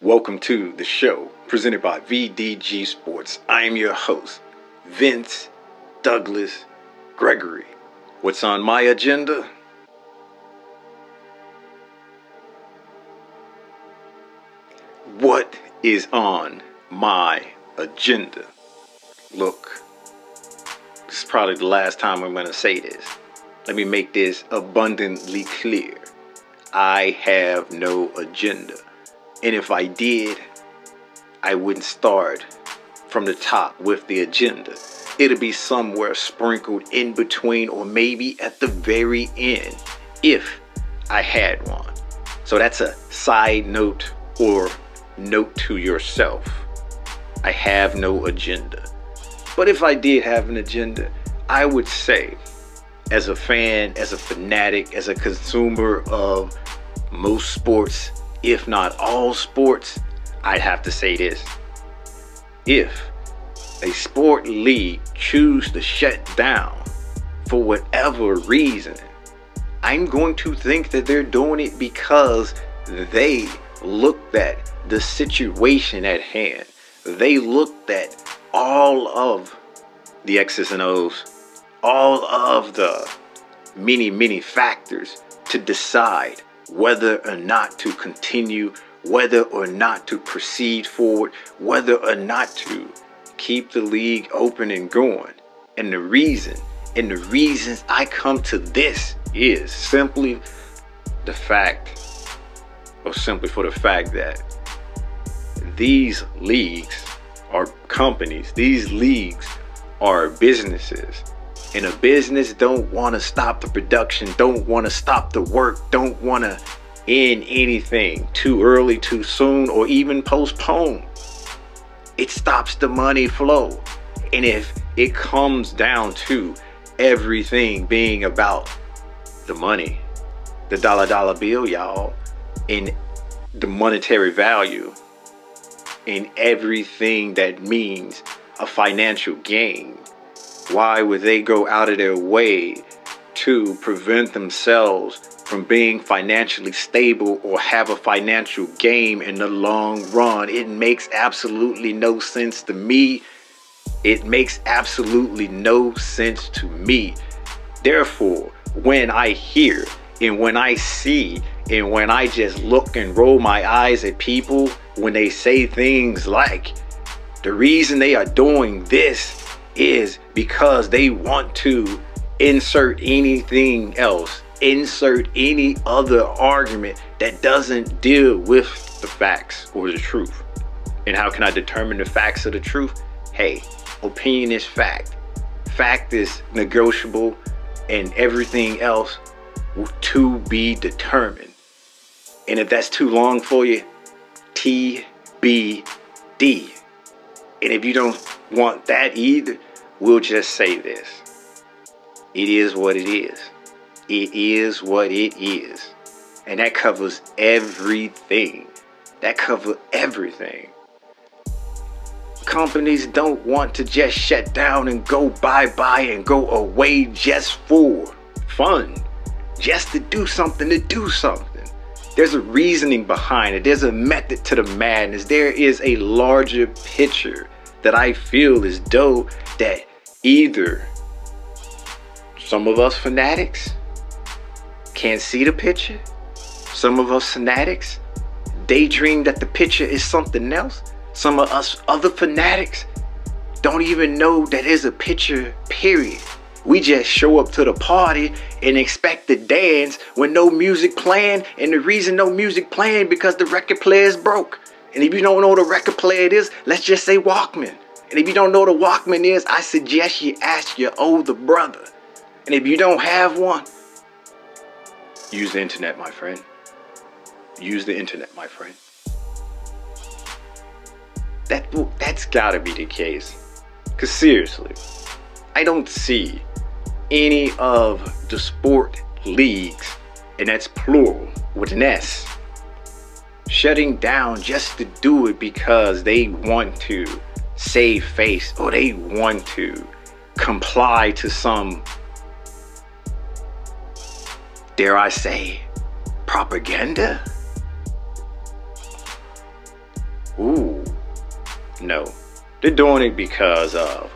Welcome to the show presented by VDG Sports. I am your host, Vince Douglas Gregory. What's on my agenda? What is on my agenda? Look, this is probably the last time I'm going to say this. Let me make this abundantly clear. I have no agenda. And if I did, I wouldn't start from the top with the agenda. It'll be somewhere sprinkled in between or maybe at the very end if I had one. So that's a side note or note to yourself. I have no agenda. But if I did have an agenda, I would say, as a fan, as a fanatic, as a consumer of most sports, if not all sports, I'd have to say this. If a sport league choose to shut down for whatever reason, I'm going to think that they're doing it because they looked at the situation at hand. They looked at all of the X's and O's, all of the many factors to decide whether or not to continue, whether or not to proceed forward, whether or not to keep the league open and going. And the reasons I come to this is simply the fact, or simply for the fact that these leagues are companies, these leagues are businesses. And a business don't want to stop the production, don't want to stop the work, don't want to end anything too early, too soon, or even postpone. It stops the money flow. And if it comes down to everything being about the money, the dollar bill, y'all, and the monetary value, and everything that means a financial gain, why would they go out of their way to prevent themselves from being financially stable or have a financial gain in the long run? It makes absolutely no sense to me. It makes absolutely no sense to me. Therefore, when I hear and when I see and when I just look and roll my eyes at people when they say things like, the reason they are doing this is because they want to insert anything else, insert any other argument that doesn't deal with the facts or the truth. And how can I determine the facts of the truth? Hey, opinion is fact. Fact is negotiable, and everything else to be determined. And if that's too long for you, TBD. And if you don't want that either, we'll just say this. It is what it is. It is what it is. And that covers everything. That covers everything. Companies don't want to just shut down and go bye-bye and go away just for fun. Just to do something, There's a reasoning behind it. There's a method to the madness. There is a larger picture that I feel as though that either some of us fanatics can't see the picture. Some of us fanatics daydream that the picture is something else. Some of us other fanatics don't even know that there's a picture, period. We just show up to the party and expect to dance when no music playing. And the reason no music playing because the record player is broke. And if you don't know what a record player is, let's just say Walkman. And if you don't know what a Walkman is, I suggest you ask your older brother. And if you don't have one, use the internet, my friend. Use the internet, my friend. That's gotta be the case. Because seriously, I don't see any of the sport leagues, and that's plural with an S, shutting down just to do it because they want to save face or they want to comply to some, dare I say, propaganda. Ooh, no. They're doing it because of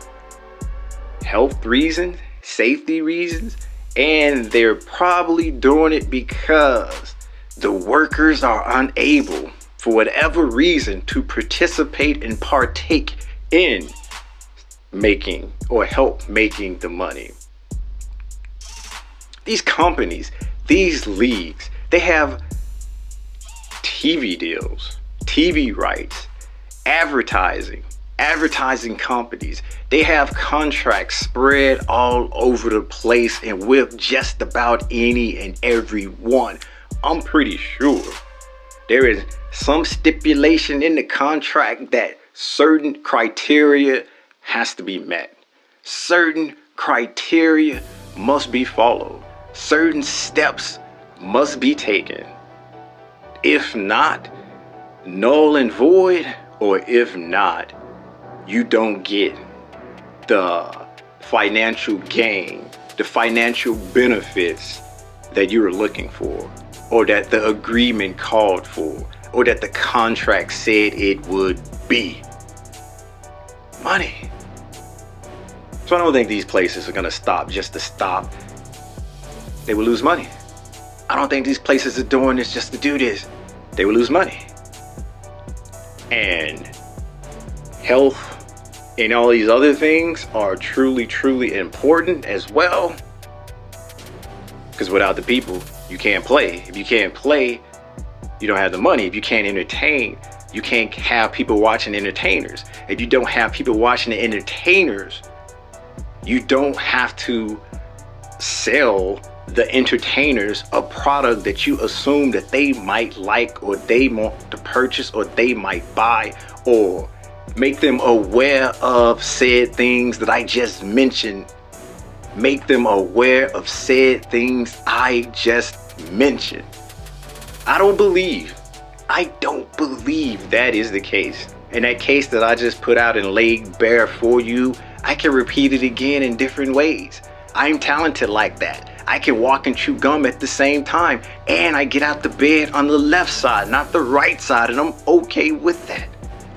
health reasons, safety reasons, and they're probably doing it because the workers are unable, for whatever reason, to participate and partake in making or help making the money. These companies, these leagues, they have TV deals, TV rights, advertising companies. They have contracts spread all over the place and with just about any and every one. I'm pretty sure there is some stipulation in the contract that certain criteria has to be met. Certain criteria must be followed. Certain steps must be taken. If not, null and void, or if not, you don't get the financial gain, the financial benefits that you were looking for, or that the agreement called for, or that the contract said it would be. Money. So I don't think these places are going to stop just to stop. They will lose money. I don't think these places are doing this just to do this. They will lose money. And health and all these other things are truly, truly important as well. Because without the people, you can't play. If you can't play, you don't have the money. If you can't entertain, you can't have people watching entertainers. If you don't have people watching the entertainers, you don't have to sell the entertainers a product that you assume that they might like, or they want to purchase, or they might buy, or make them aware of said things that I just mentioned. Make them aware of said things I just mentioned. I don't believe that is the case. And that case that I just put out and laid bare for you, I can repeat it again in different ways. I'm talented like that. I can walk and chew gum at the same time, and I get out the bed on the left side, not the right side, and I'm okay with that.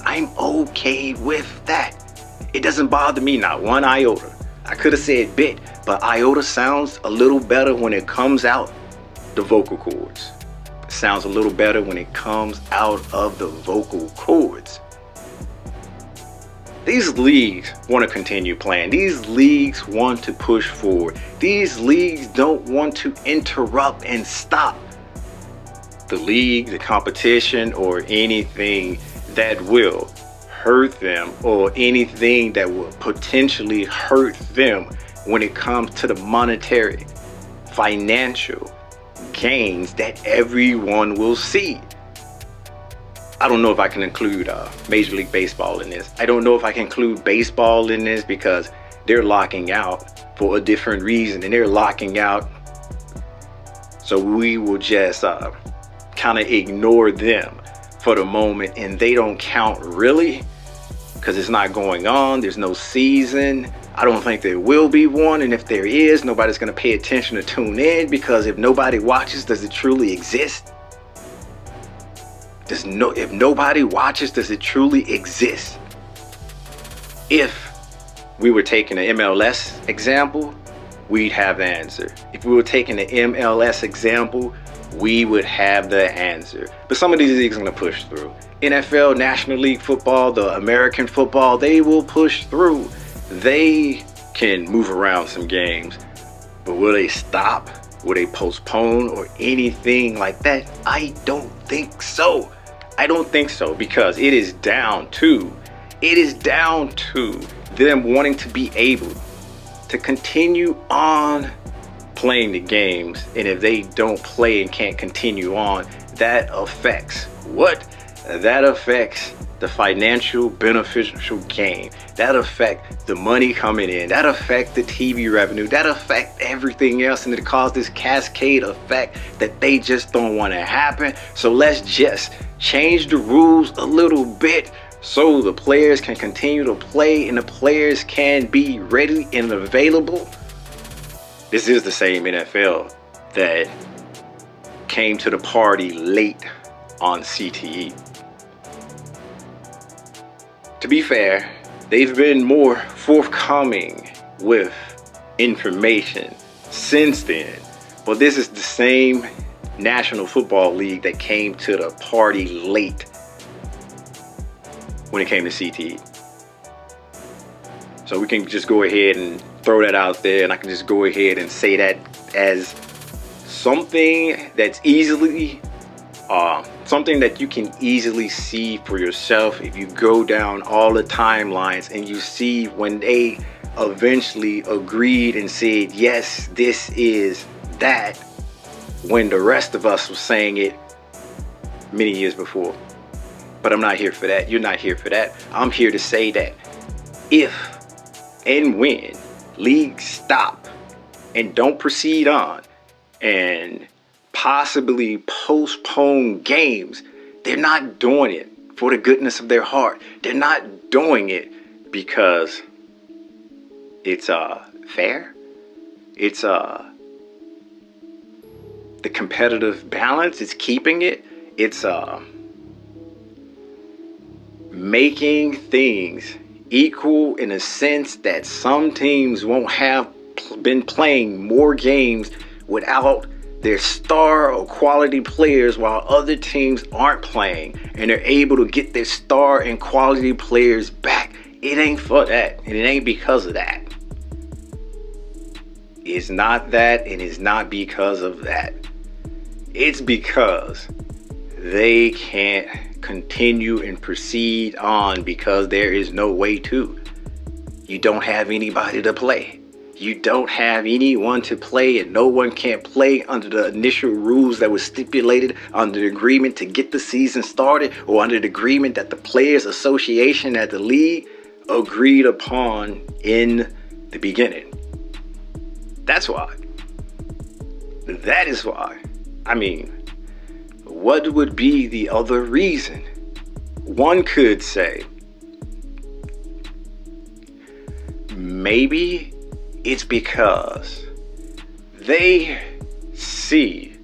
I'm okay with that. It doesn't bother me, not one iota. I could have said bit, but iota sounds a little better when it comes out the vocal cords. It sounds a little better when it comes out of the vocal cords. These leagues want to continue playing. These leagues want to push forward. These leagues don't want to interrupt and stop the league, the competition, or anything that will hurt them, or anything that will potentially hurt them when it comes to the monetary, financial gains that everyone will see. I don't know if I can include Major League Baseball in this. I don't know if I can include baseball in this because they're locking out for a different reason, and they're locking out. So we will just kind of ignore them for the moment, and they don't count really because it's not going on. There's no season. I don't think there will be one, and if there is, nobody's going to pay attention to tune in, because if nobody watches, does it truly exist? If nobody watches, does it truly exist? If we were taking the MLS example, we'd have the answer. If we were taking the MLS example, we would have the answer. But some of these leagues are going to push through. NFL, National League football, the American football, they will push through. They can move around some games, but will they stop? Will they postpone or anything like that? I don't think so. I don't think so, because it is down to them wanting to be able to continue on playing the games. And if they don't play and can't continue on, that affects what? That affects the financial beneficial gain. That affects the money coming in. That affects the TV revenue. That affects everything else, and it causes this cascade effect that they just don't want to happen. So let's just change the rules a little bit so the players can continue to play and the players can be ready and available. This is the same NFL that came to the party late on CTE. To be fair, they've been more forthcoming with information since then. But this is the same National Football League that came to the party late when it came to CTE. So we can just go ahead and throw that out there, and I can just go ahead and say that as something that's easily something that you can easily see for yourself if you go down all the timelines and you see when they eventually agreed and said, yes, this is that, when the rest of us was saying it many years before. But I'm not here for that. You're not here for that. I'm here to say that if and when leagues stop and don't proceed on and possibly postpone games, they're not doing it for the goodness of their heart. They're not doing it because it's fair. It's the competitive balance. It's keeping it. It's making things equal in a sense that some teams won't have been playing more games without their star or quality players, while other teams aren't playing, and they're able to get their star and quality players back. It ain't for that, and it ain't because of that. It's not that, and it's not because of that. It's because they can't continue and proceed on because there is no way to. You don't have anybody to play. You don't have anyone to play, and no one can play under the initial rules that were stipulated under the agreement to get the season started, or under the agreement that the Players Association at the league agreed upon in the beginning. That's why. That is why. I mean, what would be the other reason? One could say, maybe it's because they see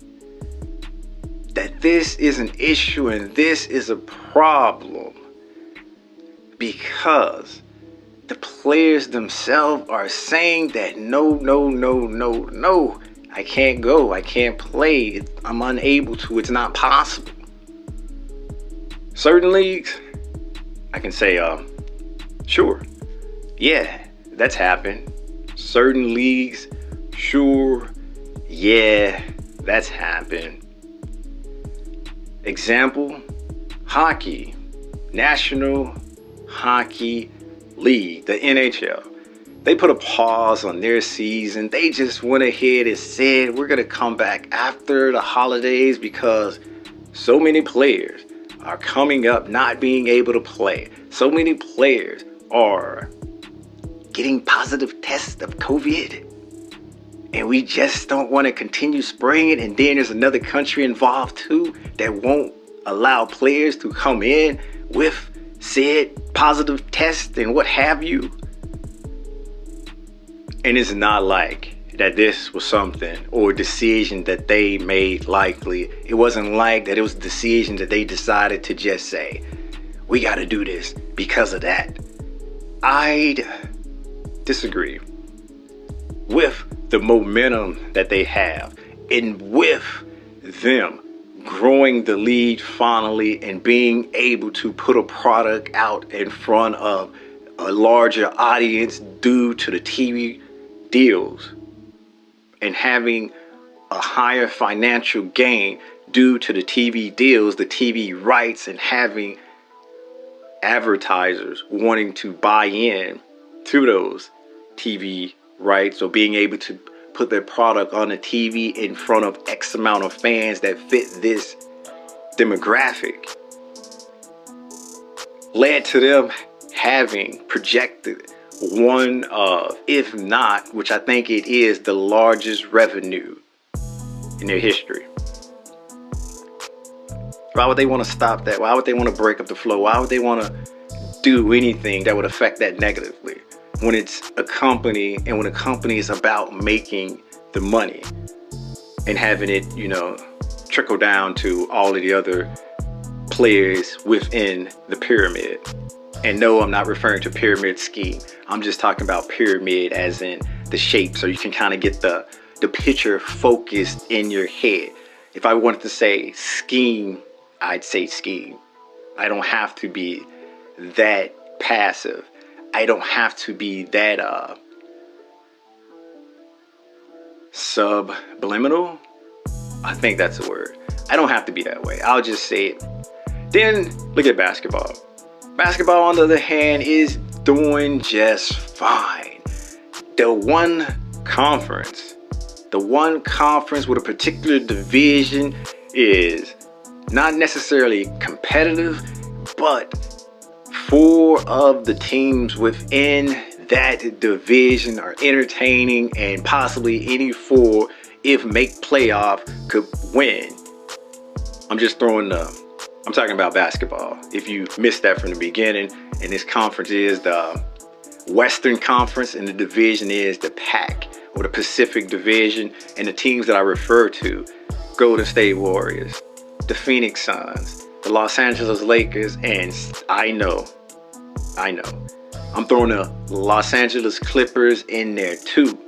that this is an issue and this is a problem because the players themselves are saying that no, I can't go, I can't play, I'm unable to, it's not possible. Certain leagues, I can say, sure, yeah, that's happened. Certain leagues, sure, yeah, that's happened. Example, hockey, National Hockey League, the NHL. They put a pause on their season. They just went ahead and said, we're going to come back after the holidays because so many players are coming up not being able to play. So many players are getting positive tests of COVID. And we just don't want to continue spraying it. And then there's another country involved too that won't allow players to come in with said positive tests and what have you. And it's not like that this was something or a decision that they made likely. It wasn't like that it was a decision that they decided to just say, we got to do this because of that. I'd disagree with the momentum that they have and with them growing the league finally and being able to put a product out in front of a larger audience due to the TV deals and having a higher financial gain due to the TV deals, the TV rights, and having advertisers wanting to buy in to those TV rights, or being able to put their product on the TV in front of X amount of fans that fit this demographic, led to them having projected one of, if not, which I think it is, the largest revenue in their history. Why would they want to stop that? Why would they want to break up the flow? Why would they want to do anything that would affect that negatively when it's a company, and when a company is about making the money and having it, you know, trickle down to all of the other players within the pyramid? And no, I'm not referring to pyramid scheme. I'm just talking about pyramid as in the shape, so you can kind of get the picture focused in your head. If I wanted to say scheme, I'd say scheme. I don't have to be that passive. I don't have to be that subliminal. I think that's the word. I don't have to be that way. I'll just say it. Then look at basketball. Basketball, on the other hand, is doing just fine. The one conference with a particular division is not necessarily competitive, but 4 of the teams within that division are entertaining, and possibly any 4, if make playoff, could win. I'm talking about basketball. If you missed that from the beginning, and this conference is the Western Conference, and the division is the PAC, or the Pacific Division, and the teams that I refer to: Golden State Warriors, the Phoenix Suns, the Los Angeles Lakers, and I know, I'm throwing the Los Angeles Clippers in there too.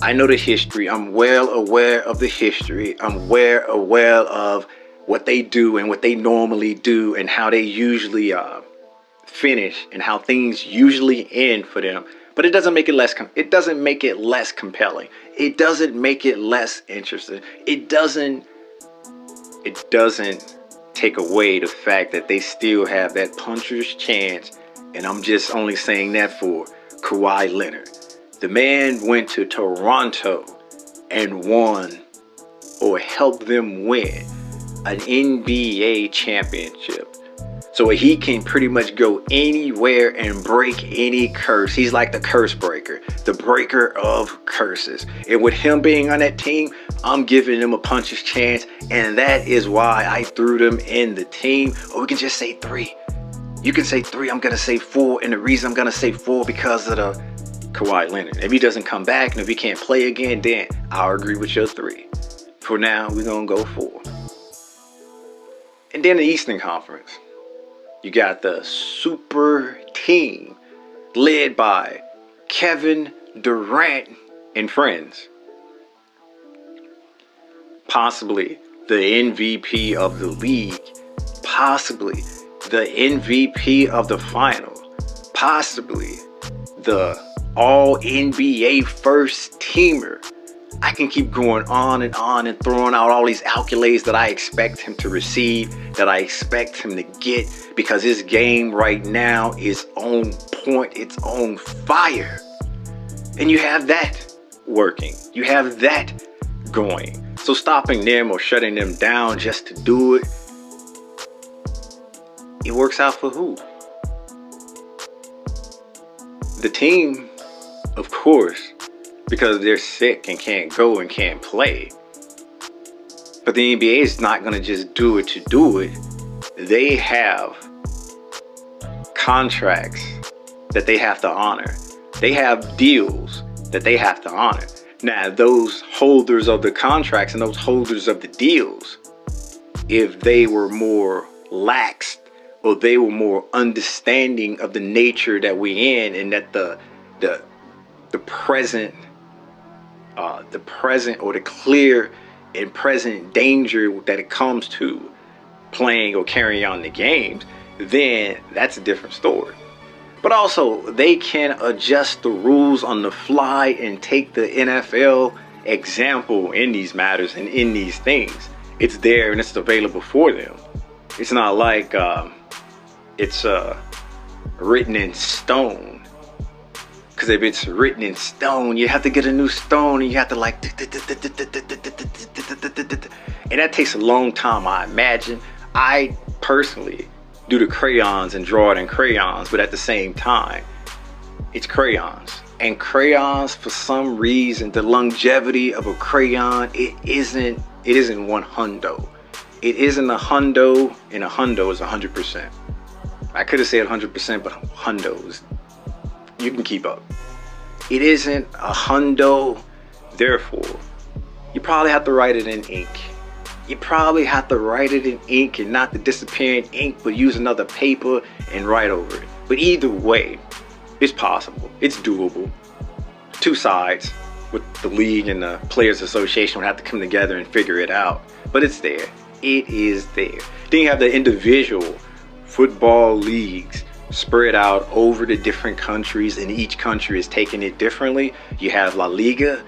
I know the history. I'm well aware of the history. I'm well aware of what they do and what they normally do, and how they usually finish, and how things usually end for them. But it doesn't make it less. It doesn't make it less compelling. It doesn't make it less interesting. It doesn't take away the fact that they still have that puncher's chance. And I'm just only saying that for Kawhi Leonard. The man went to Toronto and won, or helped them win, an NBA championship. So he can pretty much go anywhere and break any curse. He's like the curse breaker, the breaker of curses. And with him being on that team, I'm giving him a puncher's chance. And that is why I threw them in the team. Or we can just say 3. You can say 3. I'm going to say 4. And the reason I'm going to say 4, because of the Kawhi Leonard. If he doesn't come back, and if he can't play again, then I'll agree with your 3. For now, we're going to go 4. And then the Eastern Conference. You got the super team led by Kevin Durant and friends. Possibly the MVP of the league. Possibly the MVP of the final. Possibly the all NBA first teamer. I can keep going on and throwing out all these accolades that I expect him to receive, that I expect him to get, because his game right now is on point. It's on fire. And you have that working. You have that going. So stopping them or shutting them down just to do it, it works out for who? The team, of course, because they're sick and can't go and can't play. But the NBA is not going to just do it to do it. They have contracts that they have to honor. They have deals that they have to honor. Now, those holders of the contracts and those holders of the deals, if they were more lax, or they were more understanding of the nature that we're in, and that the present or the clear and present danger that it comes to playing or carrying on the games, then that's a different story. But also, they can adjust the rules on the fly and take the NFL example in these matters and in these things. It's there and it's available for them. It's not like it's written in stone. Because if it's written in stone, you have to get a new stone, and you have to like, and that takes a long time, I imagine. I personally do the crayons and draw it in crayons, but at the same time, it's crayons. And crayons, for some reason, the longevity of a crayon, it isn't one hundo. It isn't a hundo, and a hundo is 100%. I could have said 100%, but hundos, you can keep up. It isn't a hundo, therefore, you probably have to write it in ink. You probably have to write it in ink, and not the disappearing ink, but use another paper and write over it. But either way, it's possible. It's doable. Two sides with the league and the Players Association would have to come together and figure it out. But it's there. It is there. Then you have the individual football leagues spread out over the different countries, and each country is taking it differently. You have La Liga.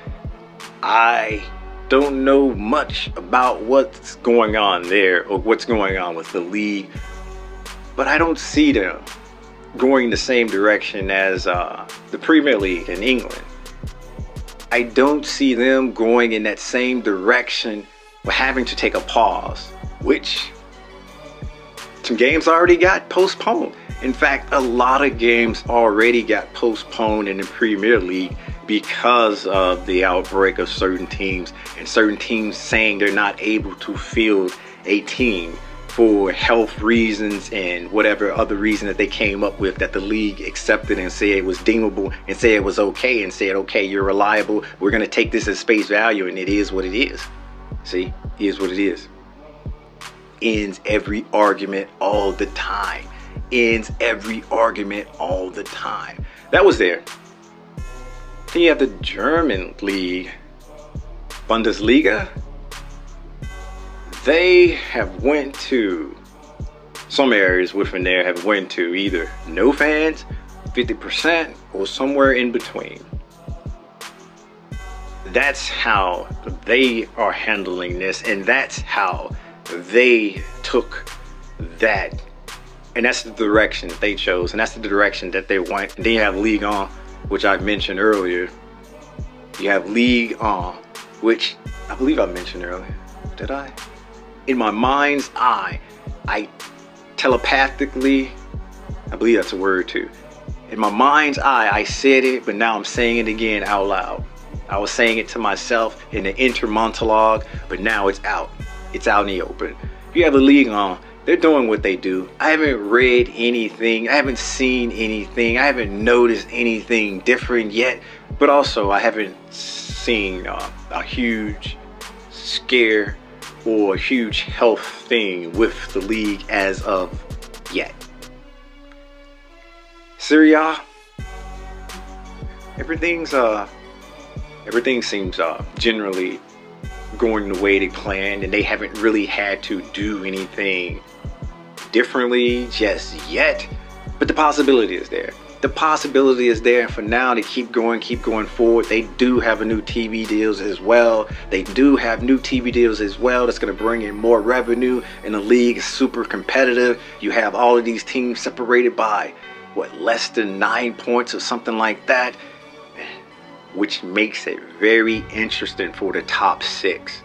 I don't know much about what's going on there or what's going on with the league, but I don't see them going the same direction as the Premier League in England. I don't see them going in that same direction with having to take a pause, which some games already got postponed. In fact, a lot of games already got postponed in the Premier League because of the outbreak of certain teams, and certain teams saying they're not able to field a team for health reasons and whatever other reason that they came up with, that the league accepted and said it was deemable and said it was okay, and said, okay, you're reliable, we're going to take this as face value, and it is what it is. See, it is what it is. Ends every argument all the time. Ends every argument all the time. That was there. Then you have the German league, Bundesliga. They have went to, some areas within there have went to either no fans, 50%, or somewhere in between. That's how they are handling this, and that's how they took that, and that's the direction that they chose, and that's the direction that they went. And then you have Ligue 1, which I mentioned earlier. You have Ligue 1, which I believe I mentioned earlier. Did I? In my mind's eye, I telepathically, I believe that's a word too. In my mind's eye, I said it, but now I'm saying it again out loud. I was saying it to myself in the inner monologue, but now it's out. It's out in the open. You have the Ligue 1. They're doing what they do. I haven't read anything. I haven't seen anything. I haven't noticed anything different yet. But also, I haven't seen a huge scare or a huge health thing with the league as of yet. Serie A, everything seems generally going the way they planned, and they haven't really had to do anything differently just yet. But the possibility is there. The possibility is there, and for now to keep going forward. They do have new TV deals as well. That's going to bring in more revenue, and the league is super competitive. You have all of these teams separated by less than 9 points or something like that, which makes it very interesting for the top 6,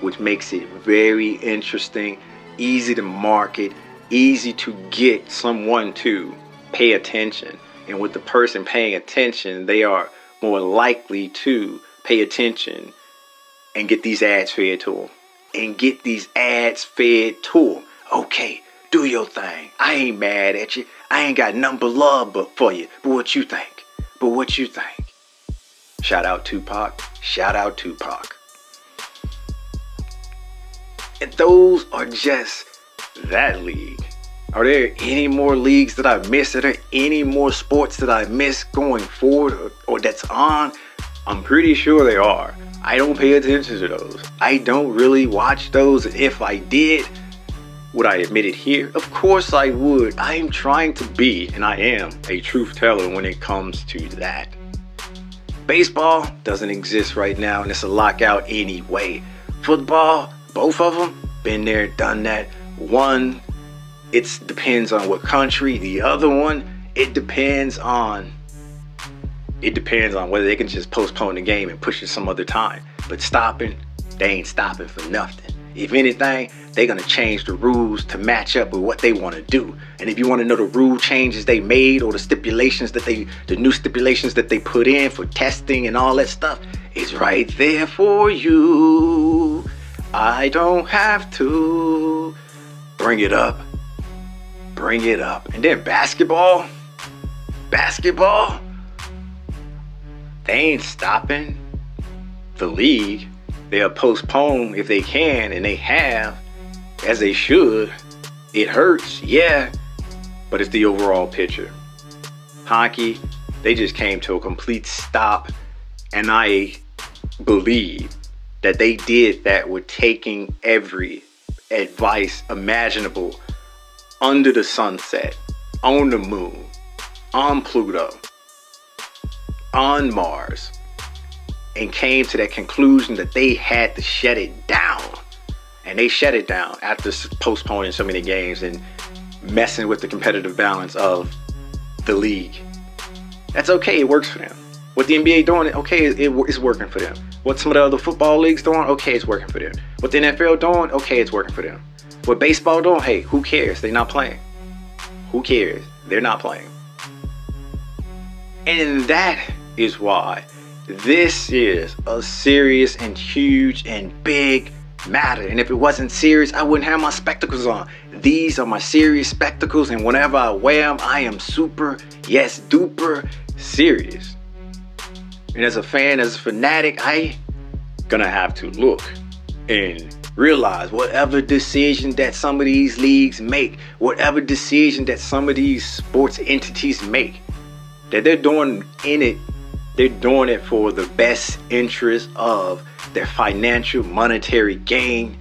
which makes it very interesting, easy to market, easy to get someone to pay attention. And with the person paying attention, they are more likely to pay attention and get these ads fed to them. Okay, do your thing. I ain't mad at you. I ain't got nothing but love for you. But what you think? Shout out Tupac. And those are just that league. Are there any more leagues that I missed? Are there any more sports that I missed going forward or that's on? I'm pretty sure there are. I don't pay attention to those. I don't really watch those. And if I did, would I admit it here? Of course I would. I am trying to be, and I am, a truth teller when it comes to that. Baseball doesn't exist right now, and it's a lockout anyway. Football, both of them, been there, done that. One, it depends on what country. The other one, it depends on whether they can just postpone the game and push it some other time. But they ain't stopping for nothing. If anything, they're going to change the rules to match up with what they want to do. And if you want to know the rule changes they made, or the new stipulations that they put in for testing and all that stuff, it's right there for you. I don't have to bring it up. And then basketball, they ain't stopping the league. They'll postpone if they can, and they have, as they should. It hurts, yeah, but it's the overall picture. Hockey, they just came to a complete stop, and I believe that they did that with taking every advice imaginable under the sunset, on the moon, on Pluto, on Mars, and came to that conclusion that they had to shut it down. And they shut it down after postponing so many games and messing with the competitive balance of the league. That's okay, it works for them. What the NBA doing, okay, it's working for them. What some of the other football leagues doing, okay, it's working for them. What the NFL doing, okay, it's working for them. What baseball doing, hey, who cares? They're not playing. Who cares? They're not playing. And that is why this is a serious and huge and big matter. And if it wasn't serious, I wouldn't have my spectacles on. These are my serious spectacles, and whenever I wear them, I am super, yes, duper serious. And as a fan, as a fanatic, I gonna have to look and realize whatever decision that some of these leagues make, whatever decision that some of these sports entities make, that they're doing it for the best interest of their financial monetary gain.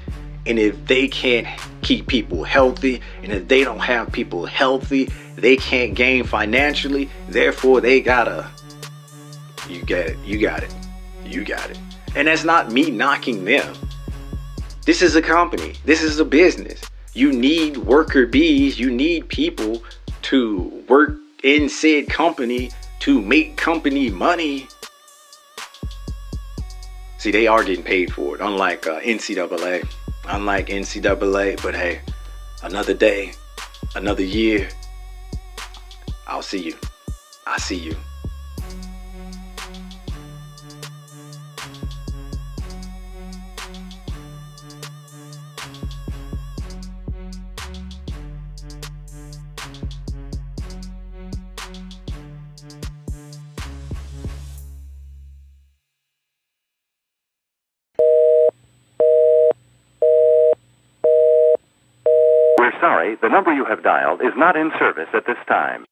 And if they can't keep people healthy, and if they don't have people healthy, they can't gain financially. Therefore, they gotta, you got it. And that's not me knocking them. This is a company. This is a business. You need worker bees. You need people to work in said company to make company money. See, they are getting paid for it, unlike NCAA. But hey, another day, another year. I see you. We're sorry, the number you have dialed is not in service at this time.